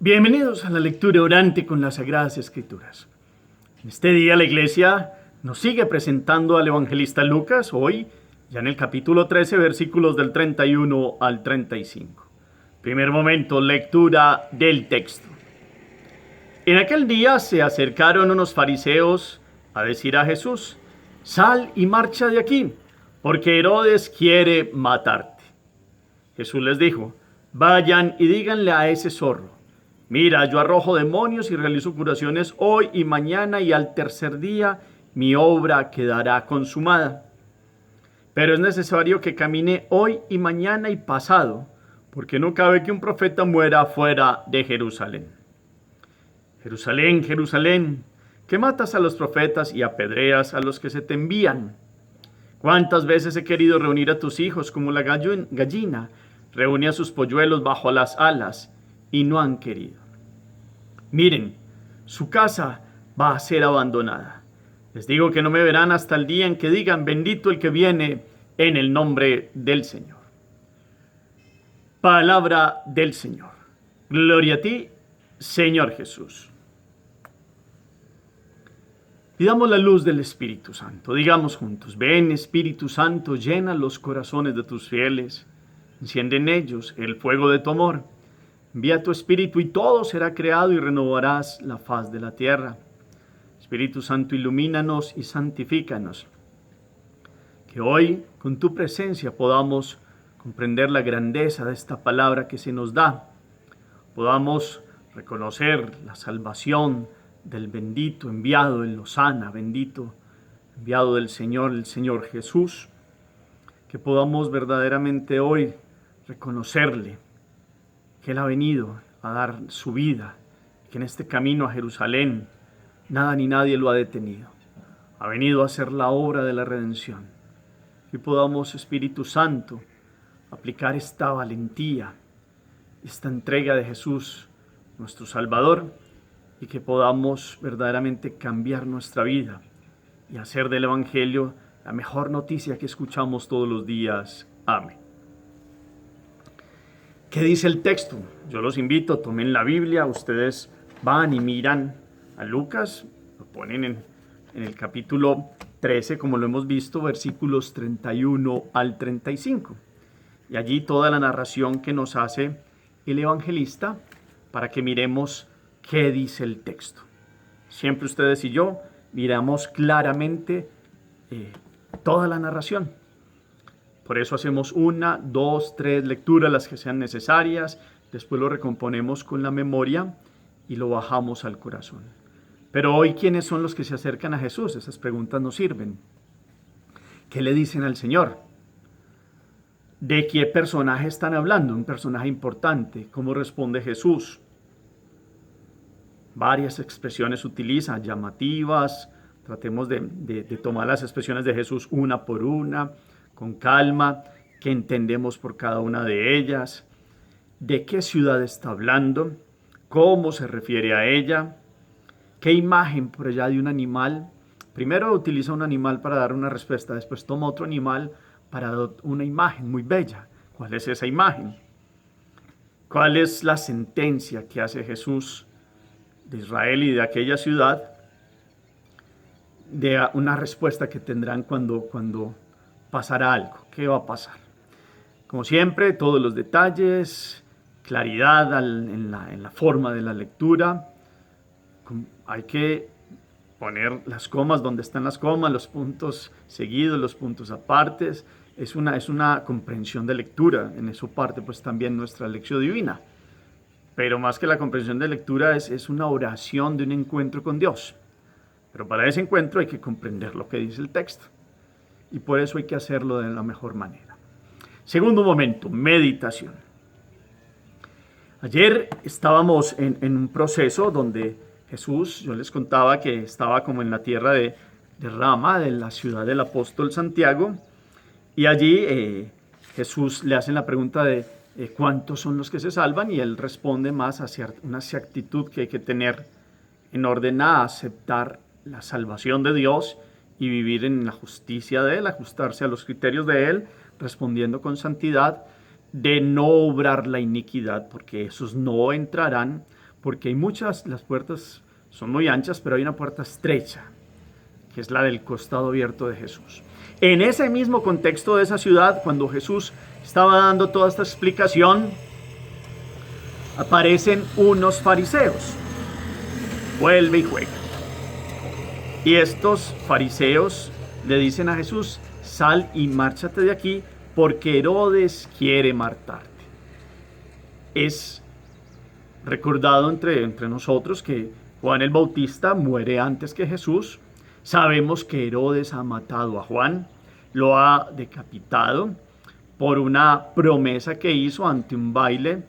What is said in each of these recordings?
Bienvenidos a la lectura orante con las Sagradas Escrituras. En este día la Iglesia nos sigue presentando al evangelista Lucas, hoy ya en el capítulo 13, versículos del 31 al 35. Primer momento, lectura del texto. En aquel día se acercaron unos fariseos a decir a Jesús: «Sal y marcha de aquí, porque Herodes quiere matarte». Jesús les dijo: «Vayan y díganle a ese zorro: mira, yo arrojo demonios y realizo curaciones hoy y mañana, y al tercer día mi obra quedará consumada. Pero es necesario que camine hoy y mañana y pasado, porque no cabe que un profeta muera fuera de Jerusalén. Jerusalén, Jerusalén, que matas a los profetas y apedreas a los que se te envían. ¿Cuántas veces he querido reunir a tus hijos como la gallina reúne a sus polluelos bajo las alas, y no han querido? Miren, su casa va a ser abandonada. Les digo que no me verán hasta el día en que digan: bendito el que viene en el nombre del Señor». Palabra del Señor. Gloria a ti, Señor Jesús. Pidamos la luz del Espíritu Santo. Digamos juntos: ven, Espíritu Santo, llena los corazones de tus fieles. Enciende en ellos el fuego de tu amor. Envía tu Espíritu y todo será creado y renovarás la faz de la tierra. Espíritu Santo, ilumínanos y santifícanos. Que hoy, con tu presencia, podamos comprender la grandeza de esta palabra que se nos da. Podamos reconocer la salvación del bendito enviado en Lozana, bendito enviado del Señor, el Señor Jesús. Que podamos verdaderamente hoy reconocerle, que Él ha venido a dar su vida, que en este camino a Jerusalén nada ni nadie lo ha detenido. Ha venido a hacer la obra de la redención. Que podamos, Espíritu Santo, aplicar esta valentía, esta entrega de Jesús, nuestro Salvador, y que podamos verdaderamente cambiar nuestra vida y hacer del Evangelio la mejor noticia que escuchamos todos los días. Amén. ¿Qué dice el texto? Yo los invito, tomen la Biblia, ustedes van y miran a Lucas, lo ponen en el capítulo 13, como lo hemos visto, versículos 31 al 35. Y allí toda la narración que nos hace el evangelista para que miremos qué dice el texto. Siempre ustedes y yo miramos claramente toda la narración. Por eso hacemos 1, 2, 3 lecturas, las que sean necesarias. Después lo recomponemos con la memoria y lo bajamos al corazón. Pero hoy, ¿quiénes son los que se acercan a Jesús? Esas preguntas nos sirven. ¿Qué le dicen al Señor? ¿De qué personaje están hablando? Un personaje importante. ¿Cómo responde Jesús? Varias expresiones utiliza, llamativas. Tratemos de tomar las expresiones de Jesús una por una, con calma, que entendemos por cada una de ellas. ¿De qué ciudad está hablando? ¿Cómo se refiere a ella? ¿Qué imagen por allá de un animal? Primero utiliza un animal para dar una respuesta, después toma otro animal para dar una imagen muy bella. ¿Cuál es esa imagen? ¿Cuál es la sentencia que hace Jesús de Israel y de aquella ciudad? De una respuesta que tendrán cuando pasará algo. ¿Qué va a pasar? Como siempre, todos los detalles, claridad en la forma de la lectura. Hay que poner las comas donde están las comas, los puntos seguidos, los puntos apartes. Es una comprensión de lectura. En eso parte pues también nuestra lección divina. Pero más que la comprensión de lectura es una oración de un encuentro con Dios. Pero para ese encuentro hay que comprender lo que dice el texto. Y por eso hay que hacerlo de la mejor manera. Segundo momento, meditación. Ayer estábamos en un proceso donde Jesús, yo les contaba que estaba como en la tierra de Rama, de la ciudad del apóstol Santiago. Y allí Jesús le hace la pregunta de cuántos son los que se salvan. Y él responde más hacia una actitud que hay que tener en orden a aceptar la salvación de Dios y vivir en la justicia de Él, ajustarse a los criterios de Él, respondiendo con santidad, de no obrar la iniquidad, porque esos no entrarán, porque hay muchas, las puertas son muy anchas, pero hay una puerta estrecha, que es la del costado abierto de Jesús. En ese mismo contexto de esa ciudad, cuando Jesús estaba dando toda esta explicación, aparecen unos fariseos. Vuelve y juega. Y estos fariseos le dicen a Jesús: sal y márchate de aquí, porque Herodes quiere matarte. Es recordado entre nosotros que Juan el Bautista muere antes que Jesús. Sabemos que Herodes ha matado a Juan, lo ha decapitado por una promesa que hizo ante un baile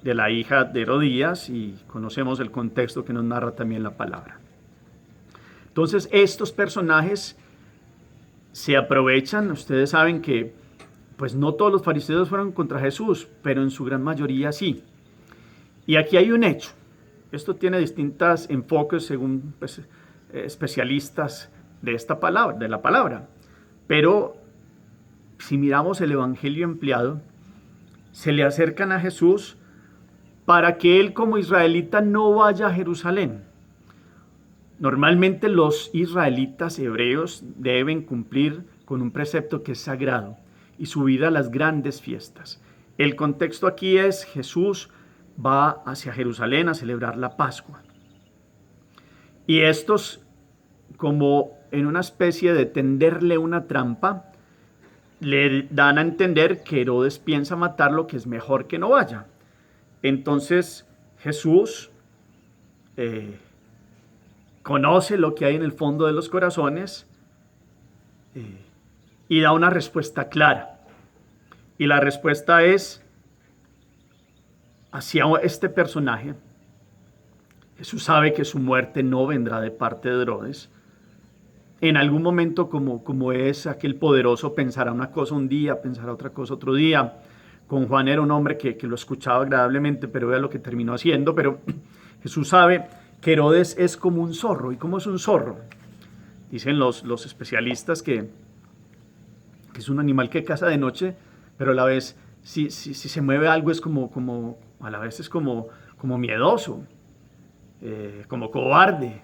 de la hija de Herodías, y conocemos el contexto que nos narra también la palabra. Entonces estos personajes se aprovechan. Ustedes saben que pues no todos los fariseos fueron contra Jesús, pero en su gran mayoría sí. Y aquí hay un hecho. Esto tiene distintos enfoques según pues, especialistas de esta palabra, de la palabra. Pero si miramos el evangelio empleado, se le acercan a Jesús para que él como israelita no vaya a Jerusalén. Normalmente los israelitas hebreos deben cumplir con un precepto que es sagrado y subir a las grandes fiestas. El contexto aquí es: Jesús va hacia Jerusalén a celebrar la Pascua. Y estos, como en una especie de tenderle una trampa, le dan a entender que Herodes piensa matarlo, que es mejor que no vaya. Entonces Jesús conoce lo que hay en el fondo de los corazones y da una respuesta clara. Y la respuesta es hacia este personaje. Jesús sabe que su muerte no vendrá de parte de Herodes. En algún momento, como es aquel poderoso, pensará una cosa un día, pensará otra cosa otro día. Con Juan era un hombre que lo escuchaba agradablemente, pero vea lo que terminó haciendo. Pero Jesús sabe que Herodes es como un zorro. ¿Y cómo es un zorro? Dicen los especialistas que es un animal que caza de noche, pero a la vez, si se mueve algo, es a la vez es como miedoso, como cobarde.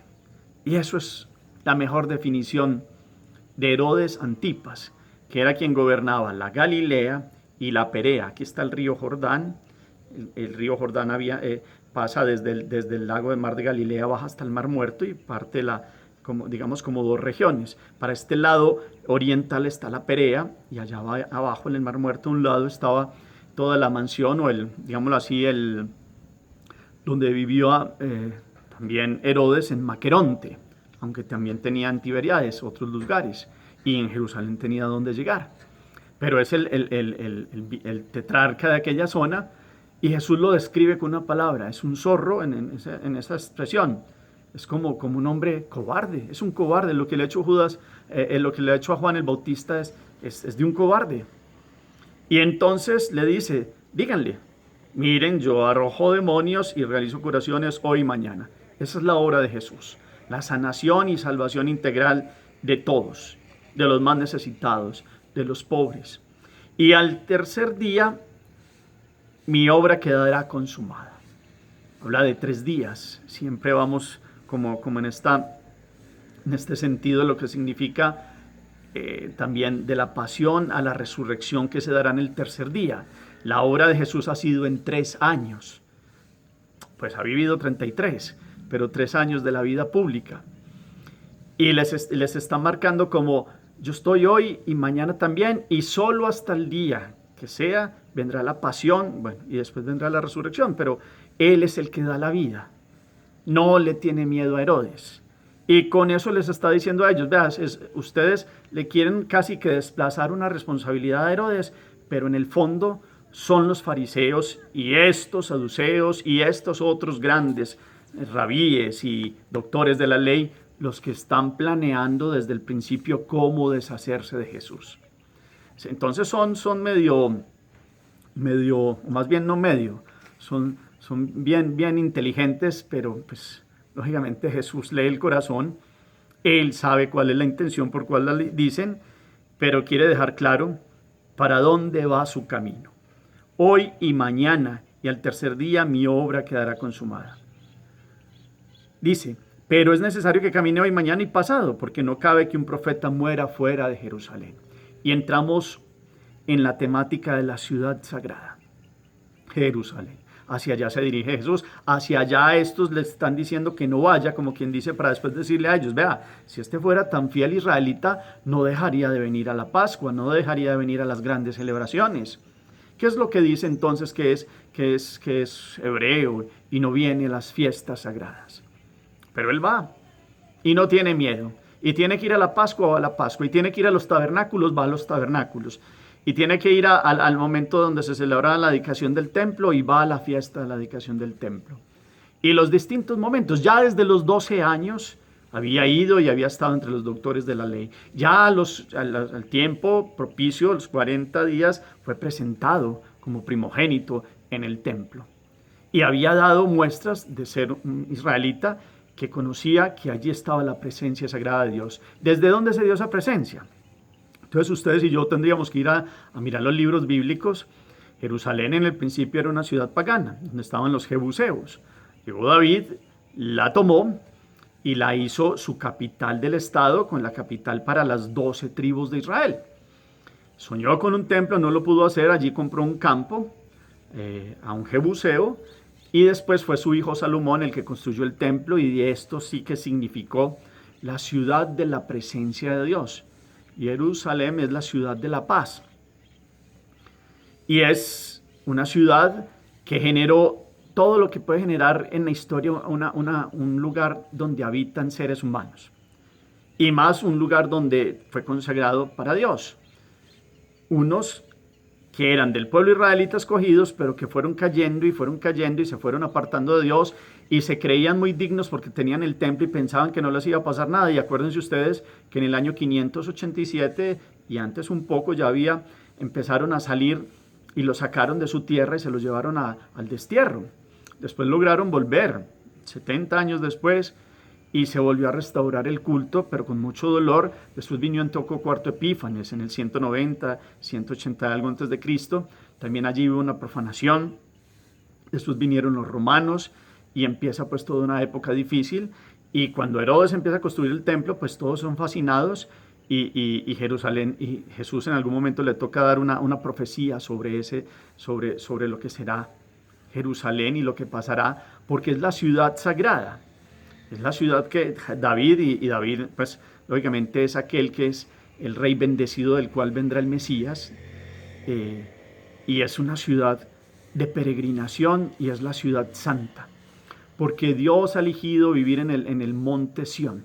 Y eso es la mejor definición de Herodes Antipas, que era quien gobernaba la Galilea y la Perea. Aquí está el río Jordán. El río Jordán pasa desde el lago de Mar de Galilea, baja hasta el Mar Muerto y parte como dos regiones. Para este lado oriental está la Perea, y allá abajo en el Mar Muerto, a un lado estaba toda la mansión, o digámoslo así, donde vivió también Herodes, en Maqueronte, aunque también tenía en Tiberíades otros lugares, y en Jerusalén tenía donde llegar. Pero es el tetrarca de aquella zona, y Jesús lo describe con una palabra: es un zorro en esa expresión. Es como un hombre cobarde, es un cobarde. Lo que le ha hecho Judas, lo que le ha hecho a Juan el Bautista es de un cobarde. Y entonces le dice: díganle, miren, yo arrojo demonios y realizo curaciones hoy y mañana. Esa es la obra de Jesús, la sanación y salvación integral de todos, de los más necesitados, de los pobres. Y al tercer día mi obra quedará consumada. Habla de 3 días. Siempre vamos como en este sentido, lo que significa también de la pasión a la resurrección que se dará en el tercer día. La obra de Jesús ha sido en 3 años. Pues ha vivido 33, pero 3 años de la vida pública. Y les está marcando como: yo estoy hoy y mañana también, y solo hasta el día que sea vendrá la pasión, bueno, y después vendrá la resurrección, pero Él es el que da la vida. No le tiene miedo a Herodes. Y con eso les está diciendo a ellos: vean, ustedes le quieren casi que desplazar una responsabilidad a Herodes, pero en el fondo son los fariseos y estos saduceos y estos otros grandes rabíes y doctores de la ley los que están planeando desde el principio cómo deshacerse de Jesús. Entonces son medio, o más bien no medio, son bien inteligentes, pero pues lógicamente Jesús lee el corazón. Él sabe cuál es la intención por cual la dicen, pero quiere dejar claro para dónde va su camino. Hoy y mañana y al tercer día mi obra quedará consumada. Dice, pero es necesario que camine hoy, mañana y pasado, porque no cabe que un profeta muera fuera de Jerusalén. Y entramos en la temática de la ciudad sagrada, Jerusalén. Hacia allá se dirige Jesús, hacia allá estos le están diciendo que no vaya, como quien dice, para después decirle a ellos, vea, si este fuera tan fiel israelita, no dejaría de venir a la Pascua, no dejaría de venir a las grandes celebraciones. ¿Qué es lo que dice entonces que es hebreo y no viene a las fiestas sagradas? Pero él va y no tiene miedo. Y tiene que ir a la Pascua, va a la Pascua. Y tiene que ir a los tabernáculos, va a los tabernáculos. Y tiene que ir al momento donde se celebra la dedicación del templo y va a la fiesta de la dedicación del templo. Y los distintos momentos, ya desde los 12 años había ido y había estado entre los doctores de la ley. Ya al tiempo propicio, los 40 días, fue presentado como primogénito en el templo. Y había dado muestras de ser un israelita que conocía que allí estaba la presencia sagrada de Dios. ¿Desde dónde se dio esa presencia? Entonces ustedes y yo tendríamos que ir a mirar los libros bíblicos. Jerusalén en el principio era una ciudad pagana, donde estaban los jebuseos. Llegó David, la tomó y la hizo su capital del estado, con la capital para las 12 tribus de Israel. Soñó con un templo, no lo pudo hacer, allí compró un campo a un jebuseo, y después fue su hijo Salomón el que construyó el templo, y esto sí que significó la ciudad de la presencia de Dios. Jerusalén es la ciudad de la paz. Y es una ciudad que generó todo lo que puede generar en la historia un lugar donde habitan seres humanos. Y más un lugar donde fue consagrado para Dios. Unos que eran del pueblo israelita escogidos, pero que fueron cayendo y se fueron apartando de Dios y se creían muy dignos porque tenían el templo y pensaban que no les iba a pasar nada. Y acuérdense ustedes que en el año 587 y antes un poco ya empezaron a salir y los sacaron de su tierra y se los llevaron al destierro. Después lograron volver, 70 años después, y se volvió a restaurar el culto, pero con mucho dolor. Después vino Antíoco IV Epífanes en el 190, 180 algo antes de Cristo. También allí hubo una profanación. Después vinieron los romanos y empieza pues toda una época difícil. Y cuando Herodes empieza a construir el templo, pues todos son fascinados y Jerusalén, y Jesús en algún momento le toca dar una profecía sobre lo que será Jerusalén y lo que pasará, porque es la ciudad sagrada. Es la ciudad que David, y David, pues lógicamente es aquel que es el rey bendecido del cual vendrá el Mesías, y es una ciudad de peregrinación y es la ciudad santa, porque Dios ha elegido vivir en el monte Sión,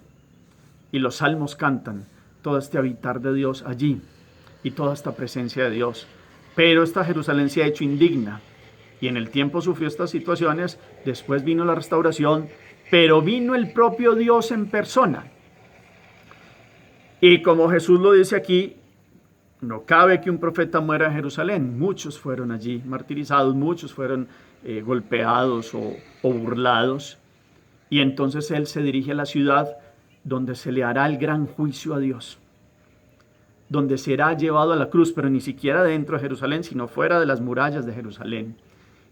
y los salmos cantan todo este habitar de Dios allí y toda esta presencia de Dios. Pero esta Jerusalén se ha hecho indigna y en el tiempo sufrió estas situaciones. Después vino la restauración, pero vino el propio Dios en persona. Y como Jesús lo dice aquí, no cabe que un profeta muera en Jerusalén. Muchos fueron allí martirizados, muchos fueron golpeados o burlados. Y entonces Él se dirige a la ciudad donde se le hará el gran juicio a Dios, donde será llevado a la cruz, pero ni siquiera dentro de Jerusalén, sino fuera de las murallas de Jerusalén.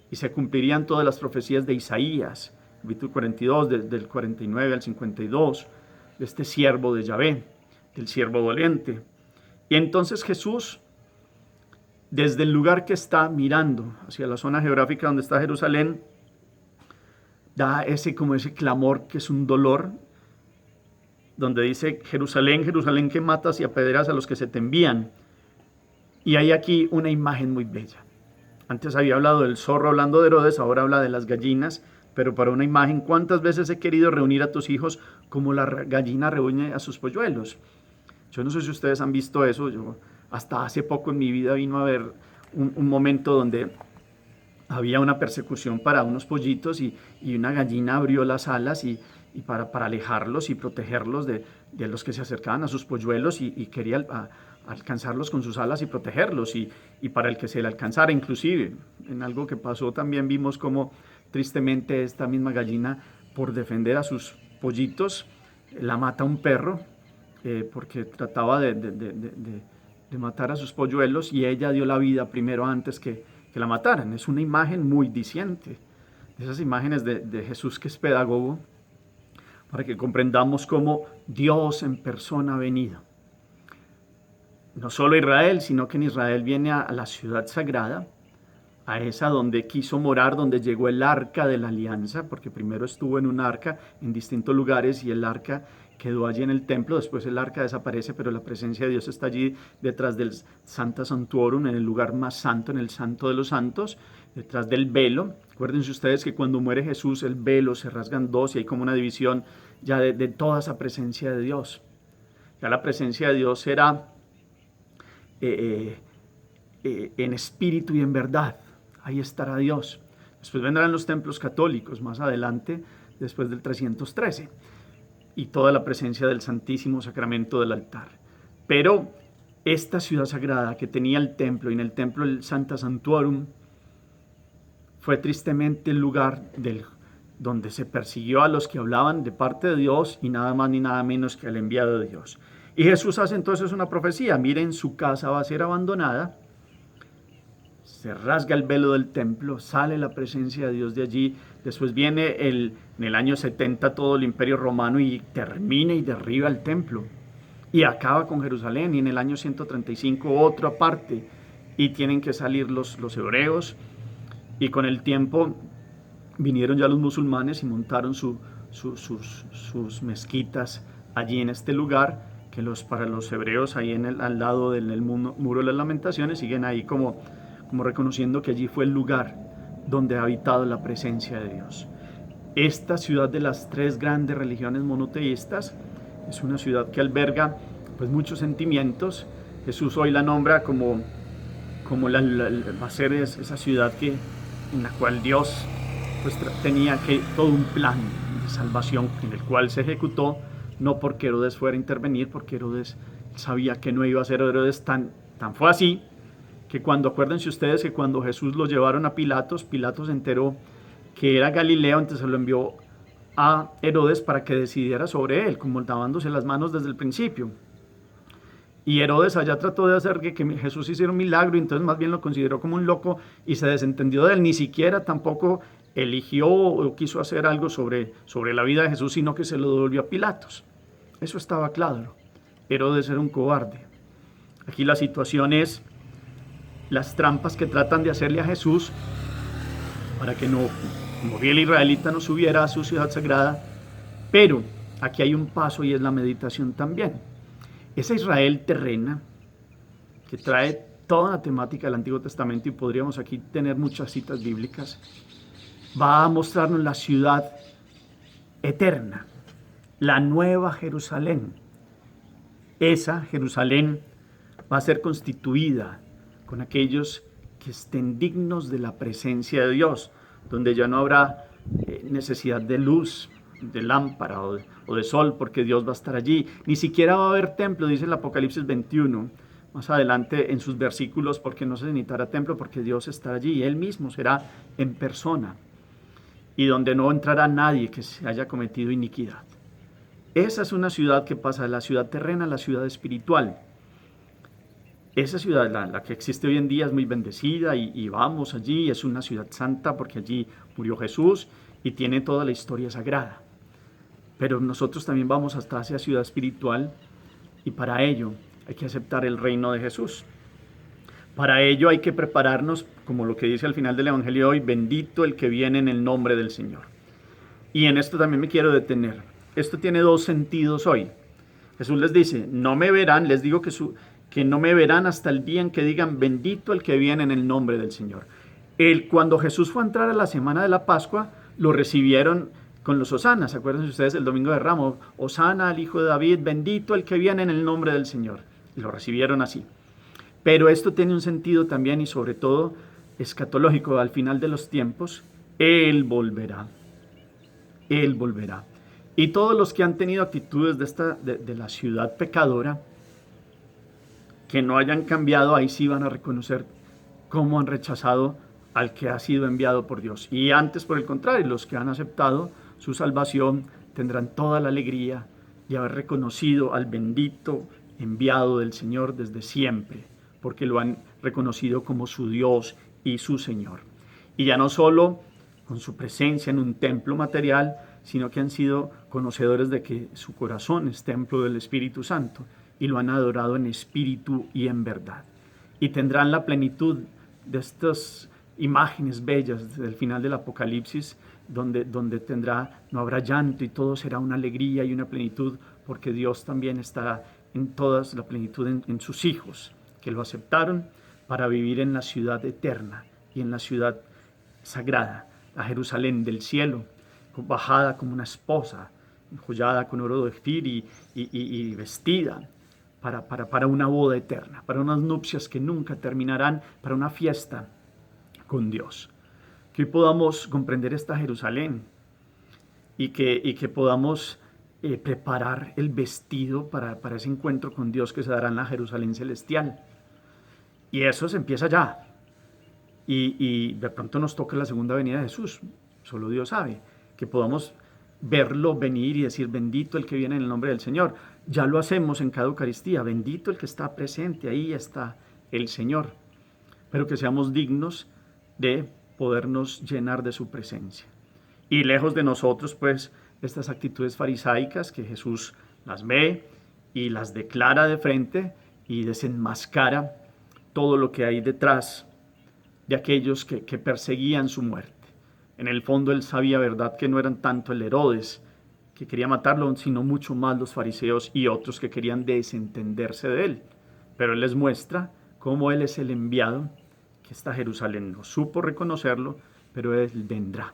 Y se cumplirían todas las profecías de Isaías, capítulo 42, del 49 al 52, de este siervo de Yahvé, del siervo doliente. Y entonces Jesús, desde el lugar que está mirando hacia la zona geográfica donde está Jerusalén, da ese clamor que es un dolor, donde dice: Jerusalén, Jerusalén, que matas y apedreas a los que se te envían. Y hay aquí una imagen muy bella. Antes había hablado del zorro hablando de Herodes, ahora habla de las gallinas, pero para una imagen: ¿cuántas veces he querido reunir a tus hijos como la gallina reúne a sus polluelos? Yo no sé si ustedes han visto eso. Yo hasta hace poco en mi vida vino a ver un momento donde había una persecución para unos pollitos y una gallina abrió las alas y para alejarlos y protegerlos de los que se acercaban a sus polluelos y quería alcanzarlos con sus alas y protegerlos y para el que se le alcanzara. Inclusive en algo que pasó también vimos cómo tristemente esta misma gallina, por defender a sus pollitos, la mata un perro porque trataba de matar a sus polluelos, y ella dio la vida primero antes que la mataran. Es una imagen muy diciente, de esas imágenes de Jesús que es pedagogo para que comprendamos cómo Dios en persona ha venido. No solo a Israel, sino que en Israel viene a la ciudad sagrada, a esa donde quiso morar, donde llegó el arca de la alianza, porque primero estuvo en un arca en distintos lugares y el arca quedó allí en el templo. Después el arca desaparece, pero la presencia de Dios está allí detrás del Sancta Sanctorum, en el lugar más santo, en el Santo de los Santos, detrás del velo. Acuérdense ustedes que cuando muere Jesús el velo se rasga en dos y hay como una división ya de toda esa presencia de Dios. Ya la presencia de Dios será en espíritu y en verdad. Ahí estará Dios. Después vendrán los templos católicos más adelante, después del 313, y toda la presencia del Santísimo Sacramento del altar. Pero esta ciudad sagrada que tenía el templo, y en el templo el Sancta Sanctorum, fue tristemente el lugar donde se persiguió a los que hablaban de parte de Dios y nada más ni nada menos que al enviado de Dios. Y Jesús hace entonces una profecía: miren, su casa va a ser abandonada. Se rasga el velo del templo, sale la presencia de Dios de allí. Después viene en el año 70 todo el imperio romano y termina y derriba el templo y acaba con Jerusalén. Y en el año 135 otra parte, y tienen que salir los hebreos, y con el tiempo vinieron ya los musulmanes y montaron sus mezquitas allí en este lugar, que para los hebreos ahí al lado del muro de las lamentaciones siguen ahí como reconociendo que allí fue el lugar donde ha habitado la presencia de Dios. Esta ciudad de las tres grandes religiones monoteístas es una ciudad que alberga pues muchos sentimientos. Jesús hoy la nombra como va a ser esa ciudad en la cual Dios pues tenía todo un plan de salvación en el cual se ejecutó, no porque Herodes fuera a intervenir, porque Herodes sabía que no iba a ser Herodes. Tan fue así que acuérdense ustedes que cuando Jesús lo llevaron a Pilatos, Pilatos se enteró que era Galileo, entonces se lo envió a Herodes para que decidiera sobre él, como lavándose las manos desde el principio. Y Herodes allá trató de hacer que Jesús hiciera un milagro, y entonces más bien lo consideró como un loco y se desentendió de él. Ni siquiera tampoco eligió o quiso hacer algo sobre la vida de Jesús, sino que se lo devolvió a Pilatos. Eso estaba claro. Herodes era un cobarde. Aquí la situación es las trampas que tratan de hacerle a Jesús para que como fiel israelita no subiera a su ciudad sagrada. Pero aquí hay un paso y es la meditación también. Esa Israel terrena que trae toda la temática del Antiguo Testamento, y podríamos aquí tener muchas citas bíblicas, va a mostrarnos la ciudad eterna, la nueva Jerusalén. Esa Jerusalén va a ser constituida con aquellos que estén dignos de la presencia de Dios, donde ya no habrá necesidad de luz, de lámpara o de sol, porque Dios va a estar allí. Ni siquiera va a haber templo, dice el Apocalipsis 21, más adelante en sus versículos, porque no se necesitará templo, porque Dios estará allí, y Él mismo será en persona, y donde no entrará nadie que se haya cometido iniquidad. Esa es una ciudad que pasa de la ciudad terrena a la ciudad espiritual. Esa ciudad, la que existe hoy en día, es muy bendecida y vamos allí, es una ciudad santa porque allí murió Jesús y tiene toda la historia sagrada. Pero nosotros también vamos hasta esa ciudad espiritual, y para ello hay que aceptar el reino de Jesús. Para ello hay que prepararnos, como lo que dice al final del Evangelio hoy: bendito el que viene en el nombre del Señor. Y en esto también me quiero detener. Esto tiene dos sentidos hoy. Jesús les dice: no me verán, les digo que no me verán hasta el día en que digan bendito el que viene en el nombre del Señor. Cuando Jesús fue a entrar a la semana de la Pascua, lo recibieron con los hosanas. Acuérdense ustedes el domingo de Ramos: hosana al Hijo de David, bendito el que viene en el nombre del Señor. Y lo recibieron así. Pero esto tiene un sentido también, y sobre todo escatológico. Al final de los tiempos, Él volverá. Él volverá. Y todos los que han tenido actitudes de la ciudad pecadora, que no hayan cambiado, ahí sí van a reconocer cómo han rechazado al que ha sido enviado por Dios. Y antes, por el contrario, los que han aceptado su salvación tendrán toda la alegría de haber reconocido al bendito enviado del Señor desde siempre, porque lo han reconocido como su Dios y su Señor. Y ya no solo con su presencia en un templo material, sino que han sido conocedores de que su corazón es templo del Espíritu Santo y lo han adorado en espíritu y en verdad. Y tendrán la plenitud de estas imágenes bellas del final del Apocalipsis, donde no habrá llanto y todo será una alegría y una plenitud, porque Dios también estará en toda la plenitud en sus hijos, que lo aceptaron para vivir en la ciudad eterna y en la ciudad sagrada, la Jerusalén del cielo, bajada como una esposa, enjollada con oro de Ofir y vestida para una boda eterna, para unas nupcias que nunca terminarán, para una fiesta con Dios. Que hoy podamos comprender esta Jerusalén y que podamos preparar el vestido para ese encuentro con Dios que se dará en la Jerusalén celestial. Y eso se empieza ya. Y de pronto nos toca la segunda venida de Jesús. Solo Dios sabe. Que podamos verlo venir y decir, bendito el que viene en el nombre del Señor. Ya lo hacemos en cada Eucaristía. Bendito el que está presente. Ahí está el Señor. Pero que seamos dignos de podernos llenar de su presencia. Y lejos de nosotros, pues, estas actitudes farisaicas que Jesús las ve y las declara de frente y desenmascara todo lo que hay detrás de aquellos que perseguían su muerte. En el fondo él sabía, verdad, que no eran tanto el Herodes que quería matarlo, sino mucho más los fariseos y otros que querían desentenderse de él. Pero él les muestra cómo él es el enviado, que esta Jerusalén no supo reconocerlo, pero él vendrá.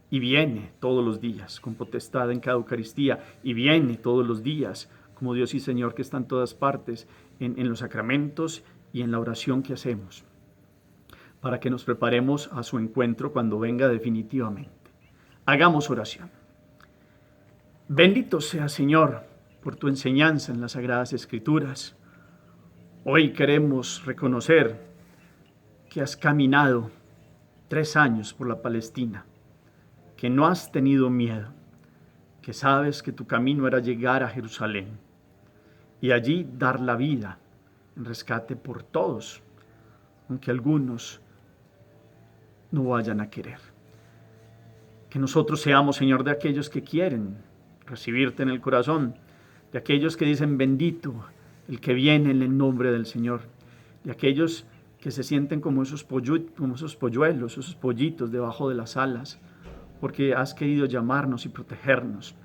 Y viene todos los días con potestad en cada Eucaristía, y viene todos los días como Dios y Señor que está en todas partes, en los sacramentos y en la oración que hacemos, para que nos preparemos a su encuentro cuando venga definitivamente. Hagamos oración. Bendito sea, Señor, por tu enseñanza en las Sagradas Escrituras. Hoy queremos reconocer que has caminado 3 años por la Palestina, que no has tenido miedo, que sabes que tu camino era llegar a Jerusalén y allí dar la vida en rescate por todos, aunque algunos no vayan a querer. Que nosotros seamos, Señor, de aquellos que quieren recibirte en el corazón, de aquellos que dicen bendito el que viene en el nombre del Señor, de aquellos que se sienten como esos polluelos, esos pollitos debajo de las alas, porque has querido llamarnos y protegernos.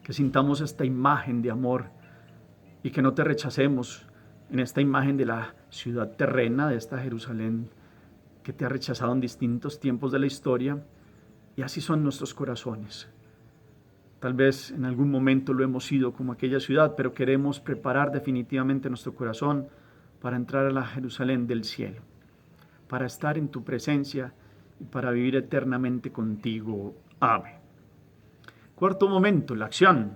Que sintamos esta imagen de amor y que no te rechacemos en esta imagen de la ciudad terrena, de esta Jerusalén que te ha rechazado en distintos tiempos de la historia, y así son nuestros corazones. Tal vez en algún momento lo hemos sido como aquella ciudad, pero queremos preparar definitivamente nuestro corazón para entrar a la Jerusalén del cielo, para estar en tu presencia y para vivir eternamente contigo. Amén. Cuarto momento, la acción.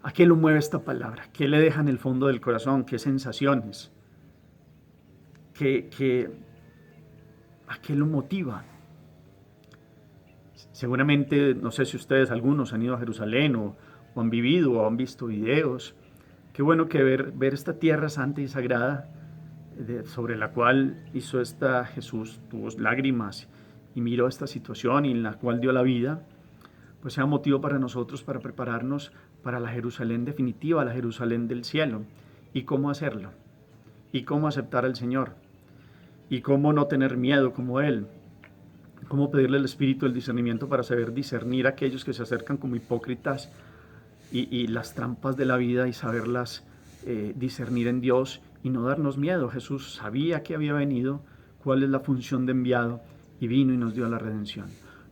¿A qué lo mueve esta palabra? ¿Qué le deja en el fondo del corazón? ¿Qué sensaciones? ¿A qué lo motiva? Seguramente, no sé si ustedes, algunos han ido a Jerusalén o han vivido o han visto videos. Qué bueno que ver esta tierra santa y sagrada sobre la cual hizo Jesús, tuvo lágrimas y miró esta situación y en la cual dio la vida, pues sea motivo para nosotros para prepararnos para la Jerusalén definitiva, la Jerusalén del cielo. ¿Y cómo hacerlo? ¿Y cómo aceptar al Señor? ¿Y cómo no tener miedo como Él? ¿Cómo pedirle al Espíritu el discernimiento para saber discernir a aquellos que se acercan como hipócritas y las trampas de la vida y saberlas discernir en Dios y no darnos miedo? Jesús sabía que había venido, cuál es la función de enviado, y vino y nos dio la redención.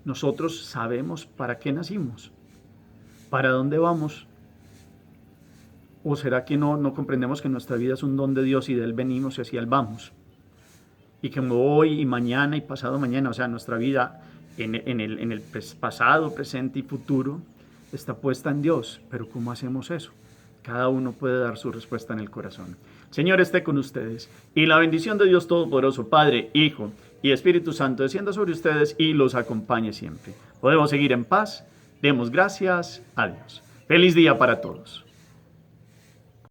Nosotros sabemos para qué nacimos, para dónde vamos. ¿O será que no comprendemos que nuestra vida es un don de Dios y de Él venimos y hacia Él vamos? Y que hoy y mañana y pasado mañana, o sea, nuestra vida en el pasado, presente y futuro está puesta en Dios. Pero ¿cómo hacemos eso? Cada uno puede dar su respuesta en el corazón. Señor esté con ustedes y la bendición de Dios Todopoderoso, Padre, Hijo y Espíritu Santo descienda sobre ustedes y los acompañe siempre. Podemos seguir en paz. Demos gracias a Dios. Feliz día para todos.